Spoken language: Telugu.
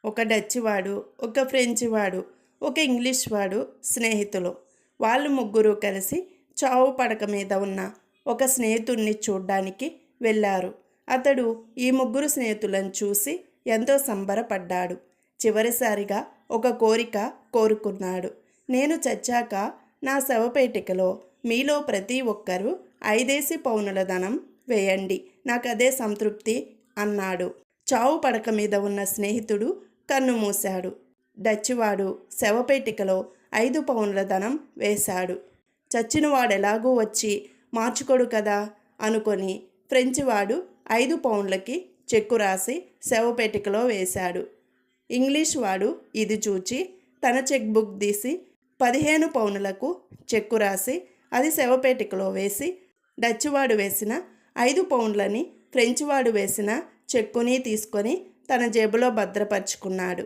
ఒక డచ్ వాడు, ఒక ఫ్రెంచ్ వాడు, ఒక ఇంగ్లీష్ వాడు స్నేహితులు. వాళ్ళు ముగ్గురు కలిసి చావు పడక మీద ఉన్న ఒక స్నేహితుడిని చూడ్డానికి వెళ్ళారు. అతడు ఈ ముగ్గురు స్నేహితులను చూసి ఎంతో సంబరపడ్డాడు. చివరిసారిగా ఒక కోరిక కోరుకున్నాడు. నేను చచ్చాక నా శవపేటికలో మీలో ప్రతి ఒక్కరూ 5 పౌనుల ధనం వేయండి, నాకదే సంతృప్తి అన్నాడు. చావు పడక మీద ఉన్న స్నేహితుడు కన్ను మూశాడు. డచ్వాడు శవపేటికలో 5 పౌండ్ల ధనం వేశాడు. చచ్చినవాడెలాగూ వచ్చి మార్చుకోడు కదా అనుకొని ఫ్రెంచ్ వాడు 5 పౌండ్లకి చెక్కు రాసి శవపేటికలో వేశాడు. ఇంగ్లీష్ వాడు ఇది చూచి తన చెక్ బుక్ తీసి 15 పౌండ్లకు చెక్కు రాసి అది శవపేటికలో వేసి డచ్వాడు వేసిన 5 పౌండ్లని ఫ్రెంచ్ వాడు వేసిన చెక్కుని తీసుకొని తన జేబులో భద్రపరుచుకున్నాడు.